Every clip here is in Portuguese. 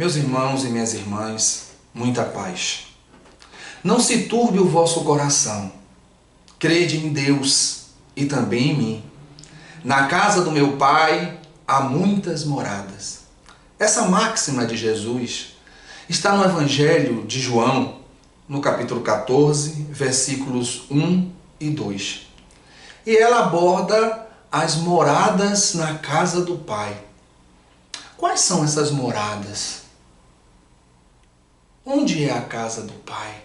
Meus irmãos e minhas irmãs, muita paz. Não se turbe o vosso coração. Crede em Deus e também em mim. Na casa do meu Pai há muitas moradas. Essa máxima de Jesus está no Evangelho de João, no capítulo 14, versículos 1 e 2. E ela aborda as moradas na casa do Pai. Quais são essas moradas? Onde é a casa do Pai?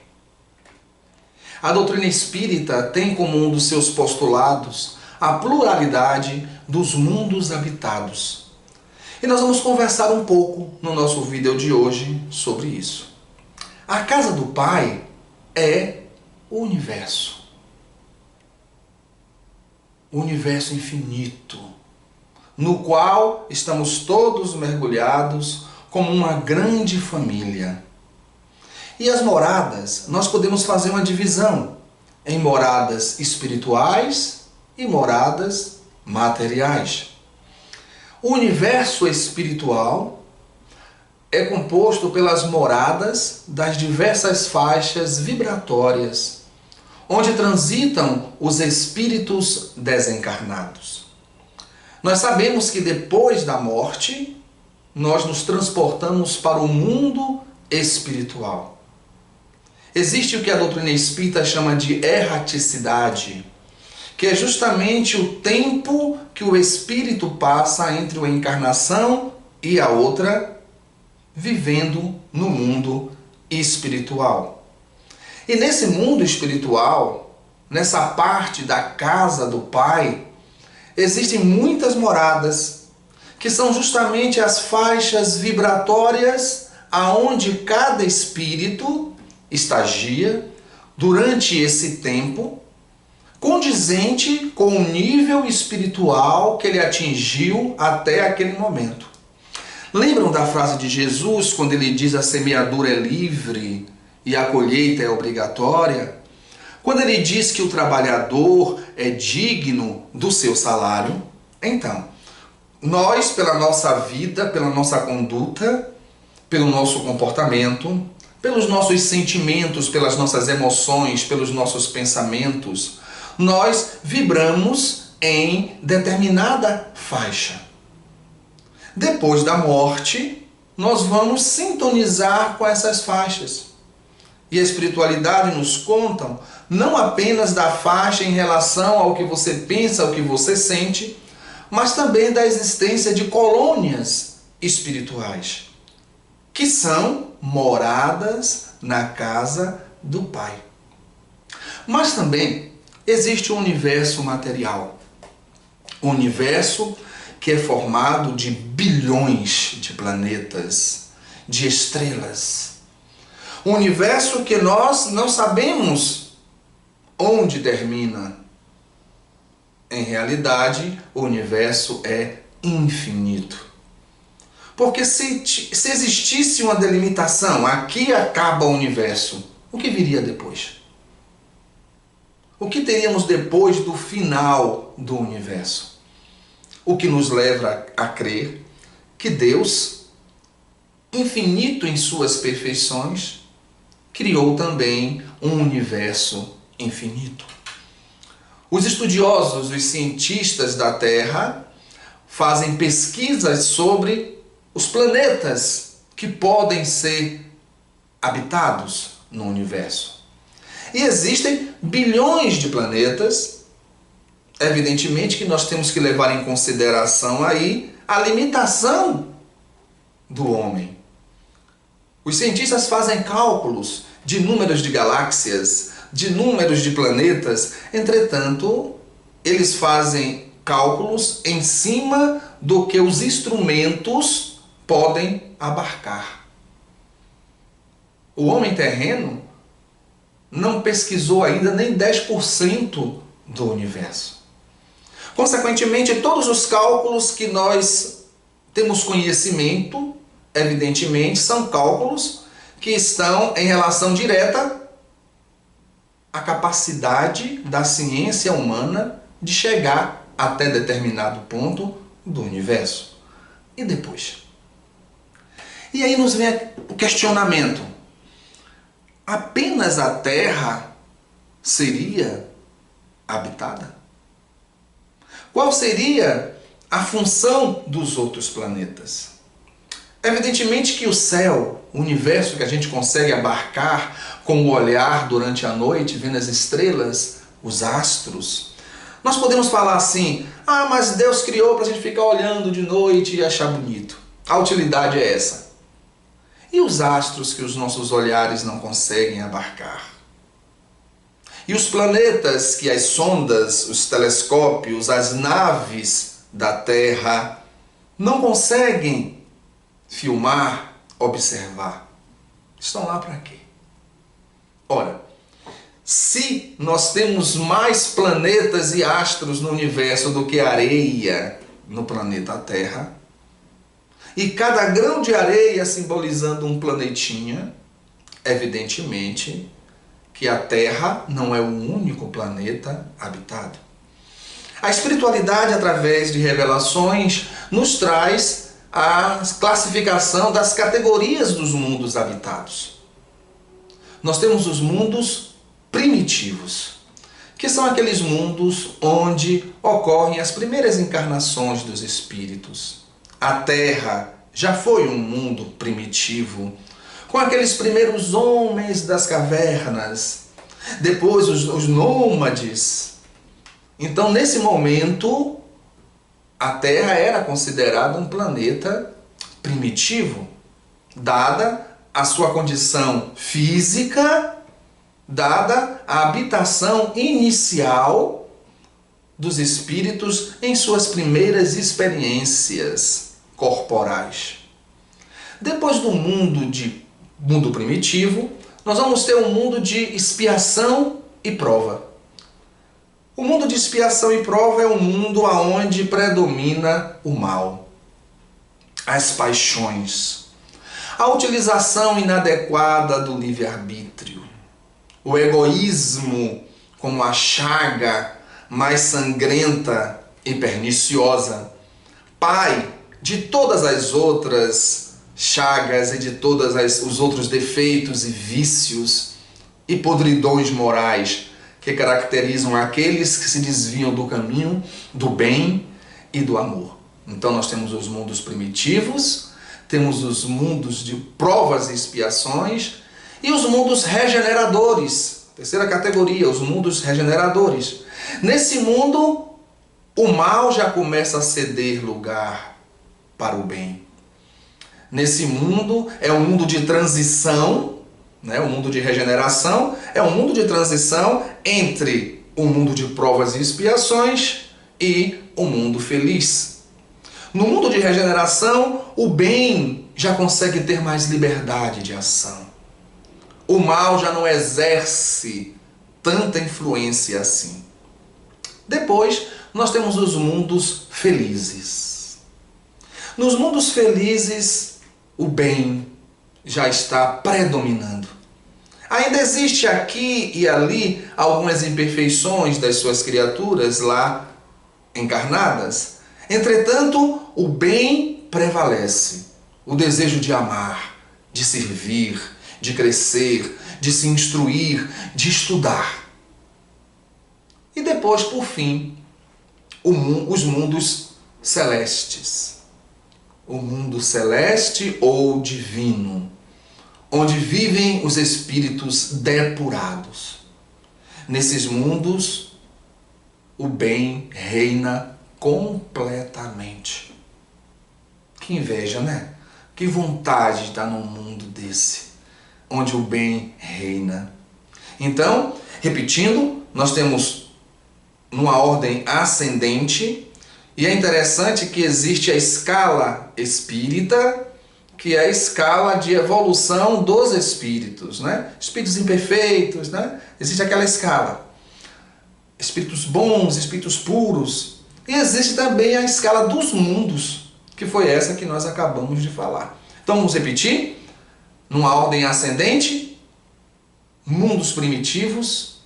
A doutrina espírita tem como um dos seus postulados a pluralidade dos mundos habitados. E nós vamos conversar um pouco no nosso vídeo de hoje sobre isso. A casa do Pai é o universo. O universo infinito, no qual estamos todos mergulhados como uma grande família. E as moradas, nós podemos fazer uma divisão em moradas espirituais e moradas materiais. O universo espiritual é composto pelas moradas das diversas faixas vibratórias, onde transitam os espíritos desencarnados. Nós sabemos que depois da morte, nós nos transportamos para o mundo espiritual. Existe o que a doutrina espírita chama de erraticidade, que é justamente o tempo que o espírito passa entre uma encarnação e a outra, vivendo no mundo espiritual. E nesse mundo espiritual, nessa parte da casa do Pai, existem muitas moradas, que são justamente as faixas vibratórias aonde cada espírito estagia durante esse tempo, condizente com o nível espiritual que ele atingiu até aquele momento. Lembram da frase de Jesus quando ele diz a semeadura é livre e a colheita é obrigatória? Quando ele diz que o trabalhador é digno do seu salário? Então, nós, pela nossa vida, pela nossa conduta, pelo nosso comportamento, pelos nossos sentimentos, pelas nossas emoções, pelos nossos pensamentos, nós vibramos em determinada faixa. Depois da morte, nós vamos sintonizar com essas faixas. E a espiritualidade nos conta não apenas da faixa em relação ao que você pensa, ao que você sente, mas também da existência de colônias espirituais, que são moradas na casa do Pai. Mas também existe o universo material. O universo que é formado de bilhões de planetas, de estrelas. Um universo que nós não sabemos onde termina. Em realidade, o universo é infinito. Porque se existisse uma delimitação, aqui acaba o universo, o que viria depois? O que teríamos depois do final do universo? O que nos leva a crer que Deus, infinito em suas perfeições, criou também um universo infinito. Os estudiosos, os cientistas da Terra, fazem pesquisas sobre os planetas que podem ser habitados no universo. E existem bilhões de planetas. Evidentemente que nós temos que levar em consideração aí a limitação do homem. Os cientistas fazem cálculos de números de galáxias, de números de planetas. Entretanto, eles fazem cálculos em cima do que os instrumentos podem abarcar. O homem terreno não pesquisou ainda nem 10% do universo. Consequentemente, todos os cálculos que nós temos conhecimento, evidentemente, são cálculos que estão em relação direta à capacidade da ciência humana de chegar até determinado ponto do universo. E depois? E aí nos vem o questionamento: apenas a Terra seria habitada? Qual seria a função dos outros planetas? Evidentemente que o céu, o universo que a gente consegue abarcar com o olhar durante a noite, vendo as estrelas, os astros, nós podemos falar assim: ah, mas Deus criou para a gente ficar olhando de noite e achar bonito. A utilidade é essa. E os astros que os nossos olhares não conseguem abarcar? E os planetas que as sondas, os telescópios, as naves da Terra não conseguem filmar, observar? Estão lá para quê? Ora, se nós temos mais planetas e astros no universo do que areia no planeta Terra, e cada grão de areia simbolizando um planetinha, evidentemente que a Terra não é o único planeta habitado. A espiritualidade, através de revelações, nos traz a classificação das categorias dos mundos habitados. Nós temos os mundos primitivos, que são aqueles mundos onde ocorrem as primeiras encarnações dos espíritos. A Terra já foi um mundo primitivo, com aqueles primeiros homens das cavernas, depois os nômades. Então, nesse momento, a Terra era considerada um planeta primitivo, dada a sua condição física, dada a habitação inicial dos espíritos em suas primeiras experiências corporais. Depois do mundo primitivo, nós vamos ter um mundo de expiação e prova. O mundo de expiação e prova é um mundo onde predomina o mal, as paixões, a utilização inadequada do livre-arbítrio, o egoísmo como a chaga mais sangrenta e perniciosa, pai de todas as outras chagas e de todos os outros defeitos e vícios e podridões morais que caracterizam aqueles que se desviam do caminho do bem e do amor. Então nós temos os mundos primitivos, temos os mundos de provas e expiações e os mundos regeneradores. Terceira categoria, os mundos regeneradores. Nesse mundo, o mal já começa a ceder lugar para o bem. Nesse mundo, é um mundo de transição, né? O mundo de regeneração é um mundo de transição entre o mundo de provas e expiações e o mundo feliz. No mundo de regeneração, o bem já consegue ter mais liberdade de ação. O mal já não exerce tanta influência assim. Depois, nós temos os mundos felizes. Nos mundos felizes, o bem já está predominando. Ainda existe aqui e ali algumas imperfeições das suas criaturas lá encarnadas. Entretanto, o bem prevalece. O desejo de amar, de servir, de crescer, de se instruir, de estudar. E depois, por fim, os mundos celestes. O mundo celeste ou divino, onde vivem os espíritos depurados. Nesses mundos, o bem reina completamente. Que inveja, né? Que vontade de estar num mundo desse, onde o bem reina. Então, repetindo, nós temos numa ordem ascendente, e é interessante que existe a escala espírita, que é a escala de evolução dos espíritos, né? Espíritos imperfeitos, né? Existe aquela escala. Espíritos bons, espíritos puros. E existe também a escala dos mundos, que foi essa que nós acabamos de falar. Então vamos repetir? Numa ordem ascendente, mundos primitivos,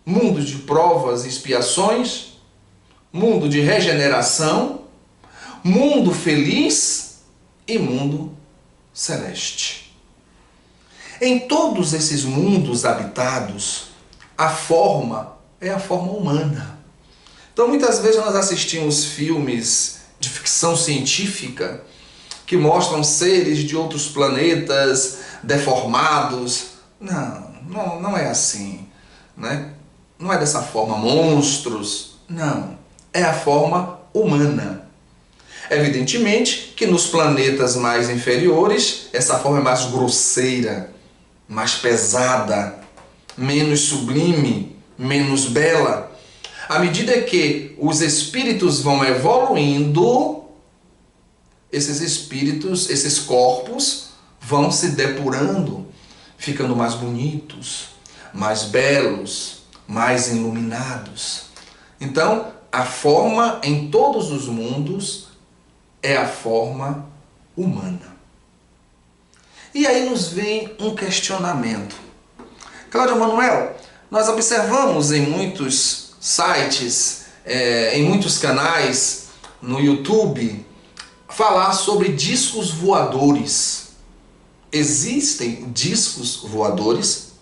mundos de provas e expiações, mundo de regeneração, mundo feliz e mundo celeste. Em todos esses mundos habitados, a forma é a forma humana. Então muitas vezes nós assistimos filmes de ficção científica que mostram seres de outros planetas deformados. Não é assim, né? Não é dessa forma, monstros. Não, é a forma humana. Evidentemente que nos planetas mais inferiores, essa forma é mais grosseira, mais pesada, menos sublime, menos bela. À medida que os espíritos vão evoluindo, esses espíritos, esses corpos vão se depurando, ficando mais bonitos, mais belos, mais iluminados. Então, a forma em todos os mundos é a forma humana. E aí nos vem um questionamento. Cláudio Manuel, nós observamos em muitos sites, em muitos canais no YouTube, falar sobre discos voadores. Existem discos voadores?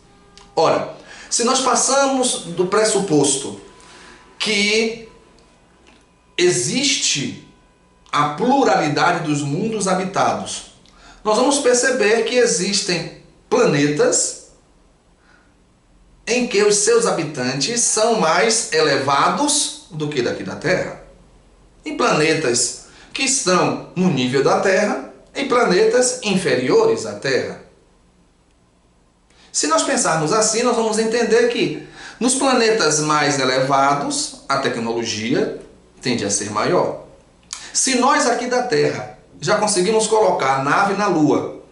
Ora, se nós passamos do pressuposto que existe a pluralidade dos mundos habitados, nós vamos perceber que existem planetas em que os seus habitantes são mais elevados do que daqui da Terra. Em planetas que estão no nível da Terra, em planetas inferiores à Terra. Se nós pensarmos assim, nós vamos entender que nos planetas mais elevados, a tecnologia tende a ser maior. Se nós aqui da Terra já conseguimos colocar a nave na Lua,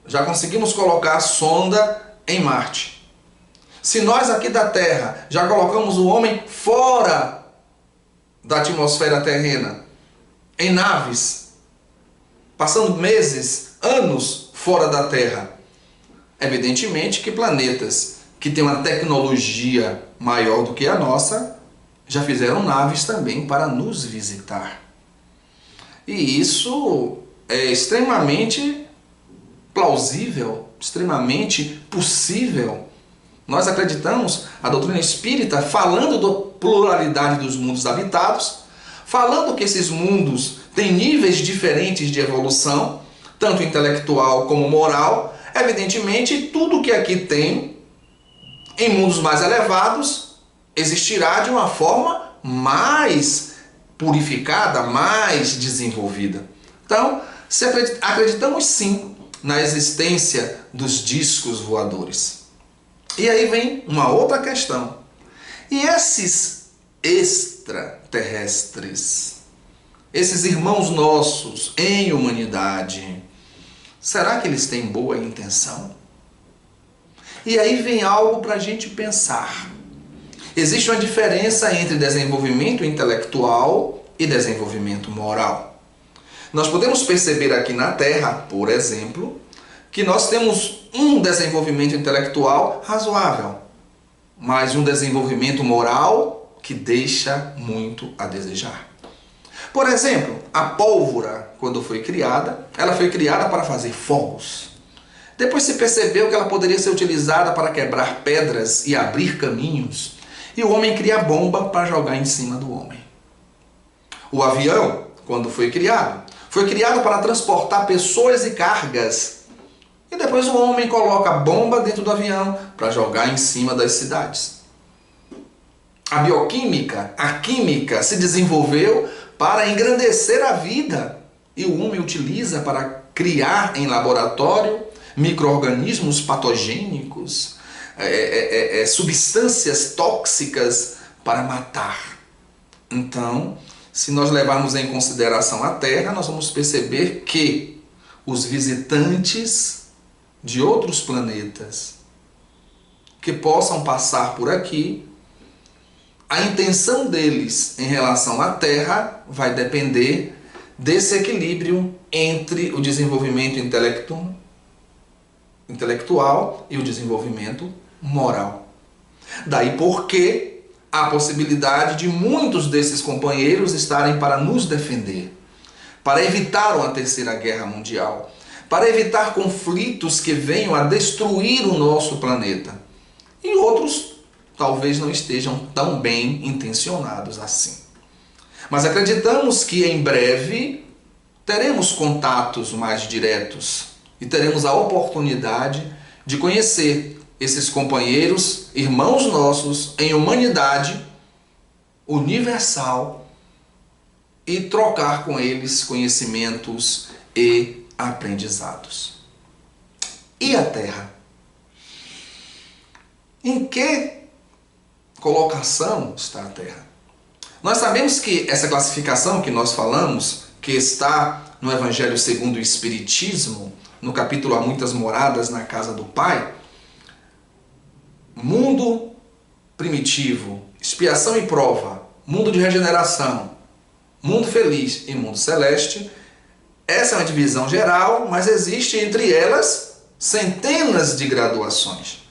já conseguimos colocar a sonda em Marte, se nós aqui da Terra já colocamos o homem fora da atmosfera terrena, em naves, passando meses, anos fora da Terra, evidentemente que planetas que têm uma tecnologia maior do que a nossa já fizeram naves também para nos visitar. E isso é extremamente plausível, extremamente possível. Nós acreditamos, a doutrina espírita, falando da pluralidade dos mundos habitados, falando que esses mundos têm níveis diferentes de evolução, tanto intelectual como moral. Evidentemente, tudo que aqui tem, em mundos mais elevados, existirá de uma forma mais purificada, mais desenvolvida. Então, acreditamos sim na existência dos discos voadores. E aí vem uma outra questão. E esses extraterrestres, esses irmãos nossos em humanidade, será que eles têm boa intenção? E aí vem algo para a gente pensar. Existe uma diferença entre desenvolvimento intelectual e desenvolvimento moral. Nós podemos perceber aqui na Terra, por exemplo, que nós temos um desenvolvimento intelectual razoável, mas um desenvolvimento moral que deixa muito a desejar. Por exemplo, a pólvora, quando foi criada, ela foi criada para fazer fogos. Depois se percebeu que ela poderia ser utilizada para quebrar pedras e abrir caminhos, e o homem cria a bomba para jogar em cima do homem. O avião, quando foi criado para transportar pessoas e cargas. E depois o homem coloca a bomba dentro do avião para jogar em cima das cidades. A bioquímica, a química se desenvolveu para engrandecer a vida. E o homem utiliza para criar em laboratório micro-organismos patogênicos, substâncias tóxicas para matar. Então, se nós levarmos em consideração a Terra, nós vamos perceber que os visitantes de outros planetas que possam passar por aqui, a intenção deles em relação à Terra vai depender desse equilíbrio entre o desenvolvimento intelectual e o desenvolvimento moral. Daí porque há a possibilidade de muitos desses companheiros estarem para nos defender, para evitar uma terceira guerra mundial, para evitar conflitos que venham a destruir o nosso planeta. E outros talvez não estejam tão bem intencionados assim. Mas acreditamos que em breve teremos contatos mais diretos e teremos a oportunidade de conhecer esses companheiros, irmãos nossos em humanidade universal e trocar com eles conhecimentos e aprendizados. E a Terra? Em que colocação está a Terra? Nós sabemos que essa classificação que nós falamos, que está no Evangelho segundo o Espiritismo, no capítulo Há Muitas Moradas na Casa do Pai, mundo primitivo, expiação e prova, mundo de regeneração, mundo feliz e mundo celeste. Essa é uma divisão geral, mas existe entre elas centenas de graduações.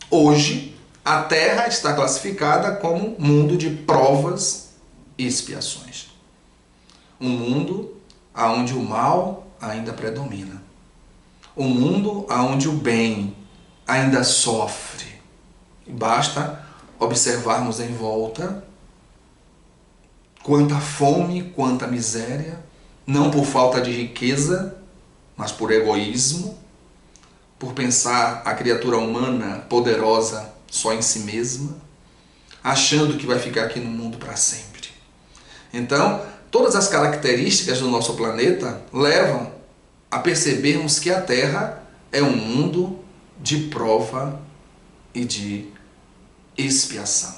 Hoje, a Terra está classificada como mundo de provas e expiações. Um mundo onde o mal ainda predomina. Um mundo onde o bem ainda sofre. E basta observarmos em volta quanta fome, quanta miséria, não por falta de riqueza, mas por egoísmo, por pensar a criatura humana poderosa só em si mesma, achando que vai ficar aqui no mundo para sempre. Então, todas as características do nosso planeta levam a percebermos que a Terra é um mundo de prova e de expiação.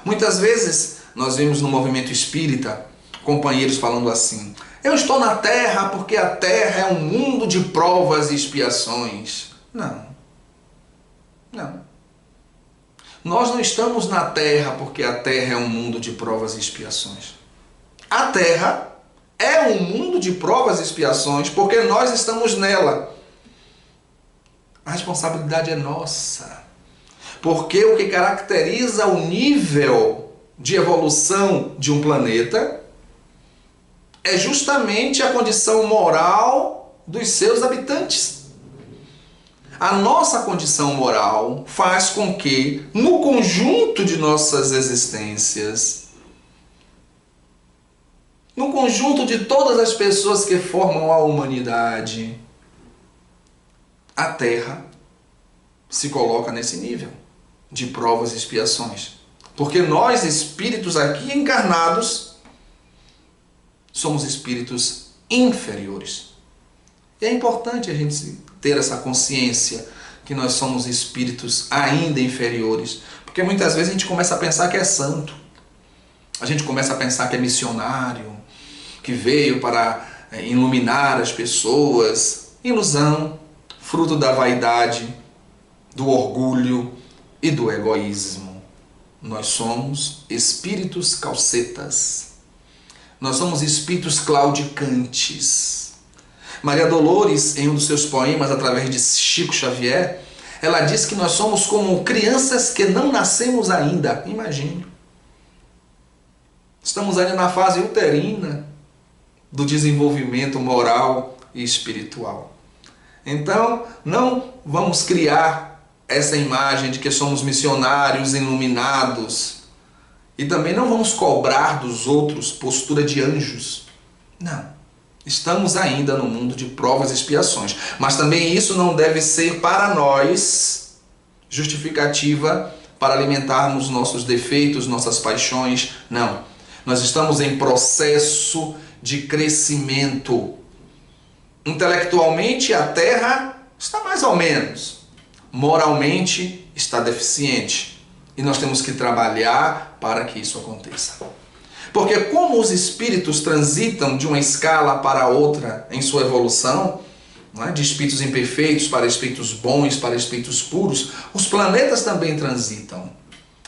Muitas vezes nós vemos no movimento espírita companheiros falando assim: eu estou na Terra porque a Terra é um mundo de provas e expiações. Não. Nós não estamos na Terra porque a Terra é um mundo de provas e expiações. A Terra é um mundo de provas e expiações porque nós estamos nela. A responsabilidade é nossa. Porque o que caracteriza o nível de evolução de um planeta é justamente a condição moral dos seus habitantes. A nossa condição moral faz com que, no conjunto de nossas existências, no conjunto de todas as pessoas que formam a humanidade, a Terra se coloca nesse nível de provas e expiações. Porque nós, espíritos aqui encarnados, somos espíritos inferiores. E é importante a gente ter essa consciência que nós somos espíritos ainda inferiores. Porque muitas vezes a gente começa a pensar que é santo. A gente começa a pensar que é missionário, que veio para iluminar as pessoas. Ilusão, fruto da vaidade, do orgulho e do egoísmo. Nós somos espíritos calcetas. Nós somos espíritos claudicantes. Maria Dolores, em um dos seus poemas, através de Chico Xavier, ela diz que nós somos como crianças que não nascemos ainda. Imagine. Estamos ainda na fase uterina do desenvolvimento moral e espiritual. Então, não vamos criar essa imagem de que somos missionários iluminados e também não vamos cobrar dos outros postura de anjos. Não. Estamos ainda no mundo de provas e expiações. Mas também isso não deve ser para nós justificativa para alimentarmos nossos defeitos, nossas paixões. Não. Nós estamos em processo de crescimento. Intelectualmente, a Terra está mais ou menos. Moralmente, está deficiente. E nós temos que trabalhar para que isso aconteça. Porque como os espíritos transitam de uma escala para outra em sua evolução, não é? De espíritos imperfeitos para espíritos bons, para espíritos puros, os planetas também transitam.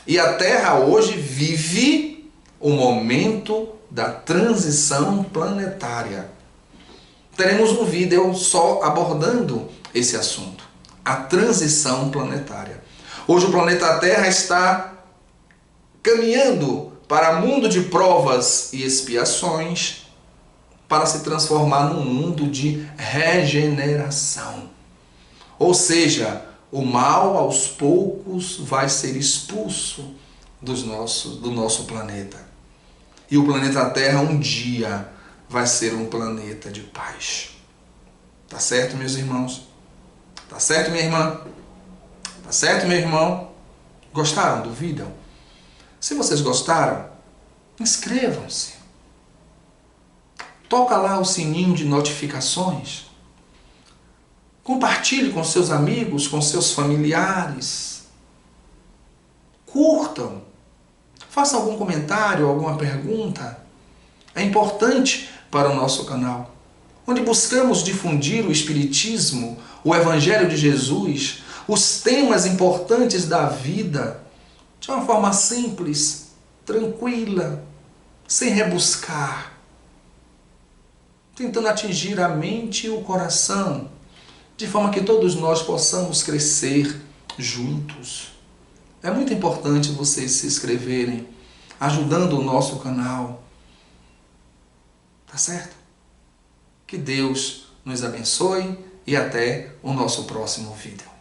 E a Terra hoje vive o momento da transição planetária. Teremos um vídeo só abordando esse assunto, a transição planetária. Hoje o planeta Terra está caminhando para mundo de provas e expiações, para se transformar num mundo de regeneração. Ou seja, o mal aos poucos vai ser expulso do nosso planeta. E o planeta Terra um dia vai ser um planeta de paz. Tá certo, meus irmãos? Tá certo, minha irmã? Tá certo, meu irmão? Gostaram do vídeo? Se vocês gostaram, inscrevam-se. Toca lá o sininho de notificações. Compartilhe com seus amigos, com seus familiares. Curtam. Façam algum comentário, alguma pergunta. É importante para o nosso canal, onde buscamos difundir o Espiritismo, o Evangelho de Jesus, os temas importantes da vida, de uma forma simples, tranquila, sem rebuscar, tentando atingir a mente e o coração, de forma que todos nós possamos crescer juntos. É muito importante vocês se inscreverem, ajudando o nosso canal. Tá certo? Que Deus nos abençoe e até o nosso próximo vídeo.